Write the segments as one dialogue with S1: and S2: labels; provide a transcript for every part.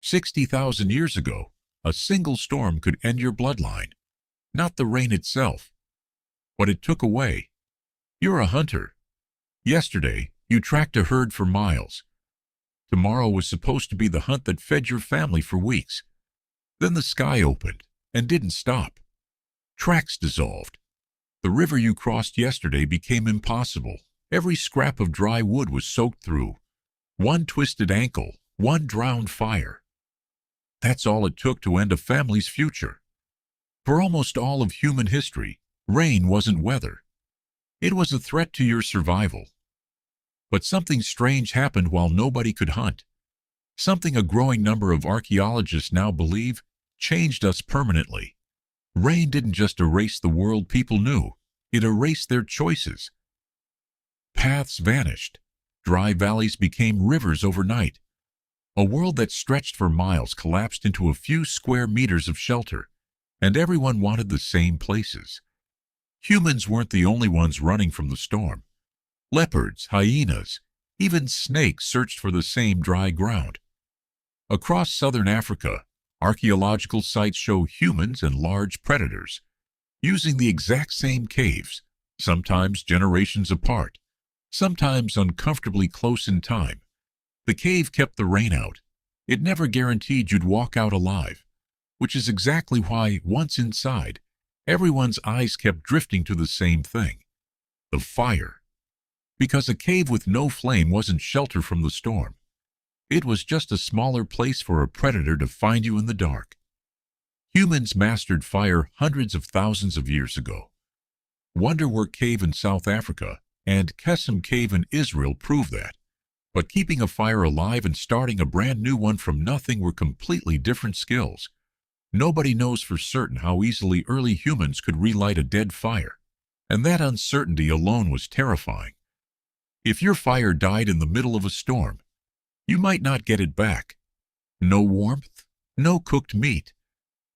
S1: 60,000 years ago, a single storm could end your bloodline. Not the rain itself, what it took away. You're a hunter. Yesterday, you tracked a herd for miles. Tomorrow was supposed to be the hunt that fed your family for weeks. Then the sky opened and didn't stop. Tracks dissolved. The river you crossed yesterday became impossible. Every scrap of dry wood was soaked through. One twisted ankle, one drowned fire. That's all it took to end a family's future. For almost all of human history, rain wasn't weather. It was a threat to your survival. But something strange happened while nobody could hunt. Something a growing number of archaeologists now believe changed us permanently. Rain didn't just erase the world people knew, it erased their choices. Paths vanished. Dry valleys became rivers overnight. A world that stretched for miles collapsed into a few square meters of shelter, and everyone wanted the same places. Humans weren't the only ones running from the storm. Leopards, hyenas, even snakes searched for the same dry ground. Across southern Africa, archaeological sites show humans and large predators using the exact same caves, sometimes generations apart, sometimes uncomfortably close in time. The cave kept the rain out. It never guaranteed you'd walk out alive, which is exactly why, once inside, everyone's eyes kept drifting to the same thing: the fire. Because a cave with no flame wasn't shelter from the storm. It was just a smaller place for a predator to find you in the dark. Humans mastered fire hundreds of thousands of years ago. Wonderwerk Cave in South Africa and Qesem Cave in Israel prove that. But keeping a fire alive and starting a brand new one from nothing were completely different skills. Nobody knows for certain how easily early humans could relight a dead fire, and that uncertainty alone was terrifying. If your fire died in the middle of a storm, you might not get it back. No warmth, no cooked meat,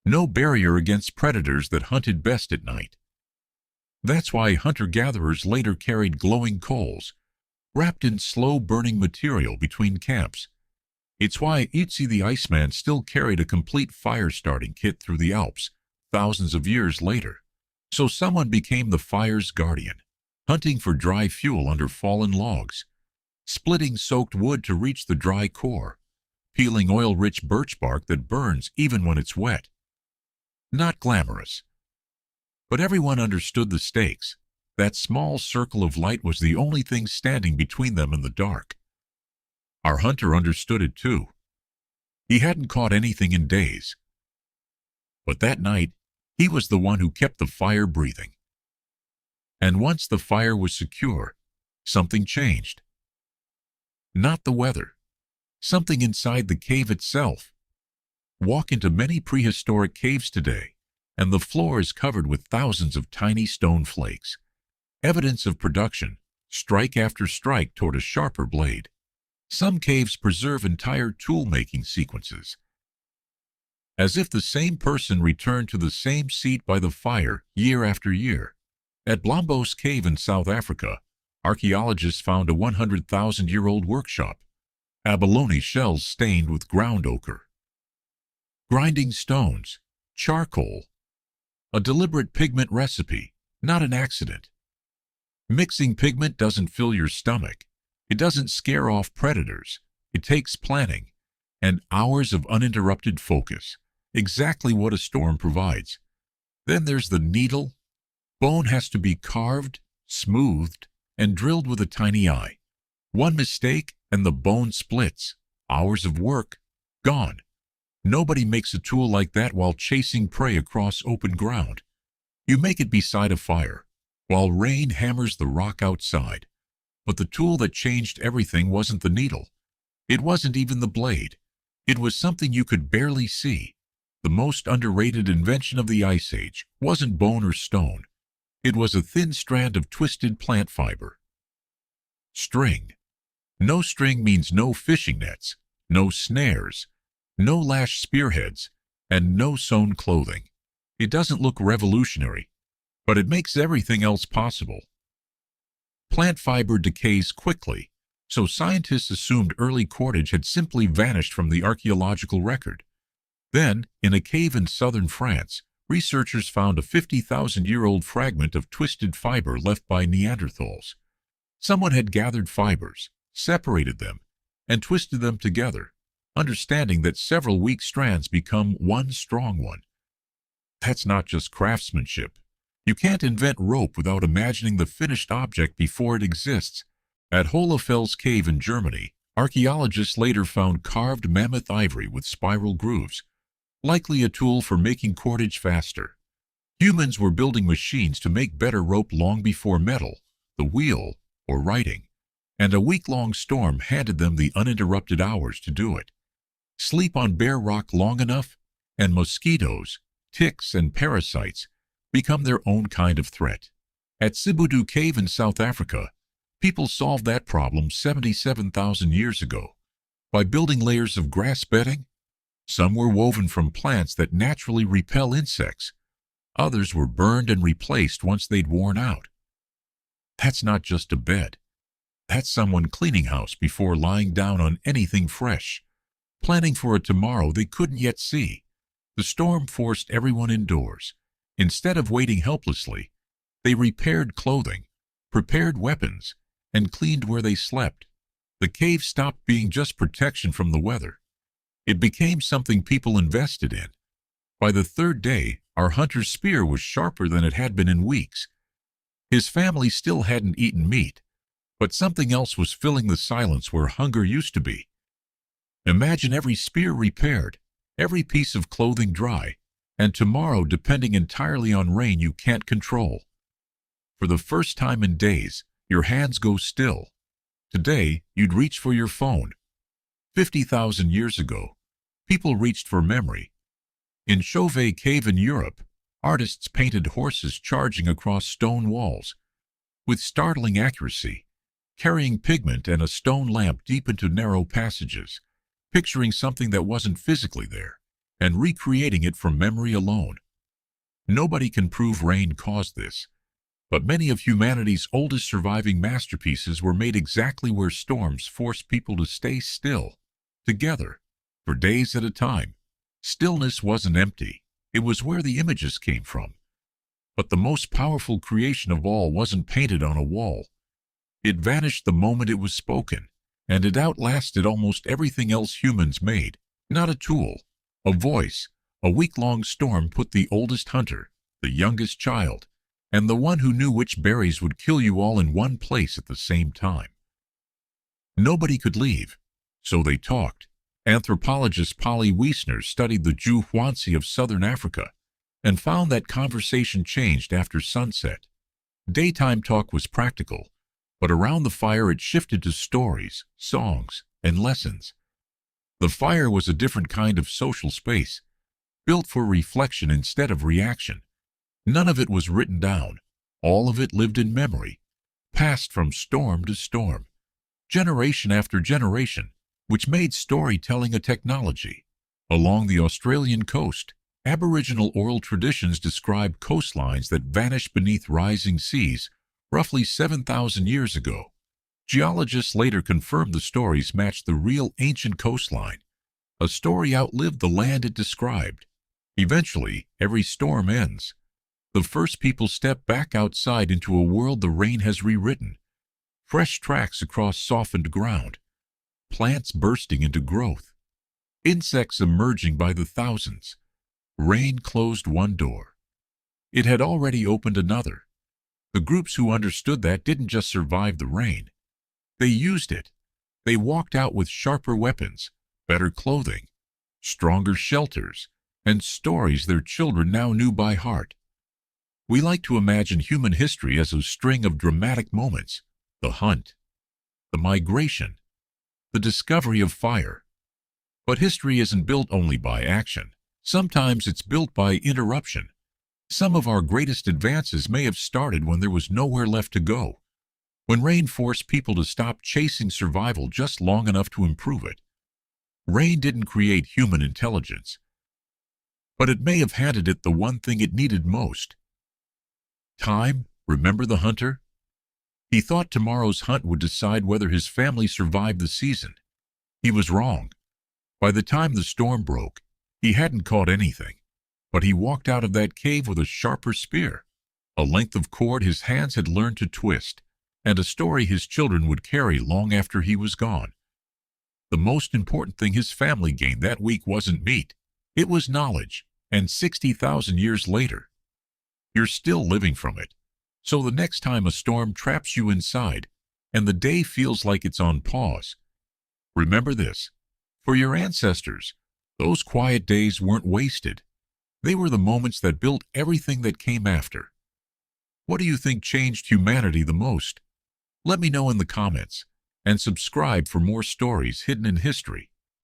S1: no barrier against predators that hunted best at night. That's why hunter-gatherers later carried glowing coals, wrapped in slow-burning material between camps. It's why Ötzi the Iceman still carried a complete fire-starting kit through the Alps thousands of years later. So someone became the fire's guardian, hunting for dry fuel under fallen logs, splitting soaked wood to reach the dry core, peeling oil-rich birch bark that burns even when it's wet. Not glamorous. But everyone understood the stakes. That small circle of light was the only thing standing between them and the dark. Our hunter understood it too. He hadn't caught anything in days. But that night, he was the one who kept the fire breathing. And once the fire was secure, something changed. Not the weather. Something inside the cave itself. Walk into many prehistoric caves today, and the floor is covered with thousands of tiny stone flakes. Evidence of production, strike after strike toward a sharper blade. Some caves preserve entire tool-making sequences, as if the same person returned to the same seat by the fire year after year. At Blombos Cave in South Africa, archaeologists found a 100,000-year-old workshop, abalone shells stained with ground ochre, grinding stones, charcoal, a deliberate pigment recipe, not an accident. Mixing pigment doesn't fill your stomach. It doesn't scare off predators. It takes planning and hours of uninterrupted focus, exactly what a storm provides. Then there's the needle. Bone has to be carved, smoothed, and drilled with a tiny eye. One mistake and the bone splits. Hours of work, gone. Nobody makes a tool like that while chasing prey across open ground. You make it beside a fire, while rain hammers the rock outside. But the tool that changed everything wasn't the needle. It wasn't even the blade. It was something you could barely see. The most underrated invention of the Ice Age wasn't bone or stone. It was a thin strand of twisted plant fiber. String. No string means no fishing nets, no snares, no lash spearheads, and no sewn clothing. It doesn't look revolutionary, but it makes everything else possible. Plant fiber decays quickly, So scientists assumed early cordage had simply vanished from the archaeological record. Then, in a cave in southern France, researchers found a 50,000-year-old fragment of twisted fiber left by Neanderthals. Someone had gathered fibers, separated them, and twisted them together, understanding that several weak strands become one strong one. That's not just craftsmanship. You can't invent rope without imagining the finished object before it exists. At Hohle Fels cave in Germany, archaeologists later found carved mammoth ivory with spiral grooves, likely a tool for making cordage faster. Humans were building machines to make better rope long before metal, the wheel, or writing, and a week-long storm handed them the uninterrupted hours to do it. Sleep on bare rock long enough, and mosquitoes, ticks, and parasites become their own kind of threat. At Sibudu Cave in South Africa, people solved that problem 77,000 years ago by building layers of grass bedding. Some were woven from plants that naturally repel insects. Others were burned and replaced once they'd worn out. That's not just a bed. That's someone cleaning house before lying down on anything fresh, planning for a tomorrow they couldn't yet see. The storm forced everyone indoors. Instead of waiting helplessly, they repaired clothing, prepared weapons, and cleaned where they slept. The cave stopped being just protection from the weather. It became something people invested in. By the third day, our hunter's spear was sharper than it had been in weeks. His family still hadn't eaten meat, but something else was filling the silence where hunger used to be. Imagine every spear repaired, every piece of clothing dry, and tomorrow depending entirely on rain you can't control. For the first time in days, your hands go still. Today, you'd reach for your phone. 50,000 years ago, people reached for memory. In Chauvet Cave in Europe, artists painted horses charging across stone walls, with startling accuracy, carrying pigment and a stone lamp deep into narrow passages, picturing something that wasn't physically there, and recreating it from memory alone. Nobody can prove rain caused this, but many of humanity's oldest surviving masterpieces were made exactly where storms forced people to stay still, together, for days at a time. Stillness wasn't empty. It was where the images came from. But the most powerful creation of all wasn't painted on a wall. It vanished the moment it was spoken, and it outlasted almost everything else humans made. Not a tool, a voice. A week-long storm put the oldest hunter, the youngest child, and the one who knew which berries would kill you all in one place at the same time. Nobody could leave, so they talked. Anthropologist Polly Wiesner studied the Juhwansi of southern Africa and found that conversation changed after sunset. Daytime talk was practical, but around the fire it shifted to stories, songs, and lessons. The fire was a different kind of social space, built for reflection instead of reaction. None of it was written down. All of it lived in memory, passed from storm to storm, generation after generation, which made storytelling a technology. Along the Australian coast, Aboriginal oral traditions describe coastlines that vanished beneath rising seas roughly 7,000 years ago. Geologists later confirmed the stories matched the real ancient coastline. A story outlived the land it described. Eventually, every storm ends. The first people step back outside into a world the rain has rewritten. Fresh tracks across softened ground. Plants bursting into growth. Insects emerging by the thousands. Rain closed one door. It had already opened another. The groups who understood that didn't just survive the rain. They used it. They walked out with sharper weapons, better clothing, stronger shelters, and stories their children now knew by heart. We like to imagine human history as a string of dramatic moments: the hunt, the migration, the discovery of fire. But history isn't built only by action. Sometimes it's built by interruption. Some of our greatest advances may have started when there was nowhere left to go, when rain forced people to stop chasing survival just long enough to improve it. Rain didn't create human intelligence, but it may have handed it the one thing it needed most: time. Remember the hunter? He thought tomorrow's hunt would decide whether his family survived the season. He was wrong. By the time the storm broke, he hadn't caught anything, but he walked out of that cave with a sharper spear, a length of cord his hands had learned to twist, and a story his children would carry long after he was gone. The most important thing his family gained that week wasn't meat. It was knowledge, and 60,000 years later, you're still living from it. So the next time a storm traps you inside, and the day feels like it's on pause, remember this. For your ancestors, those quiet days weren't wasted. They were the moments that built everything that came after. What do you think changed humanity the most? Let me know in the comments, and subscribe for more stories hidden in history.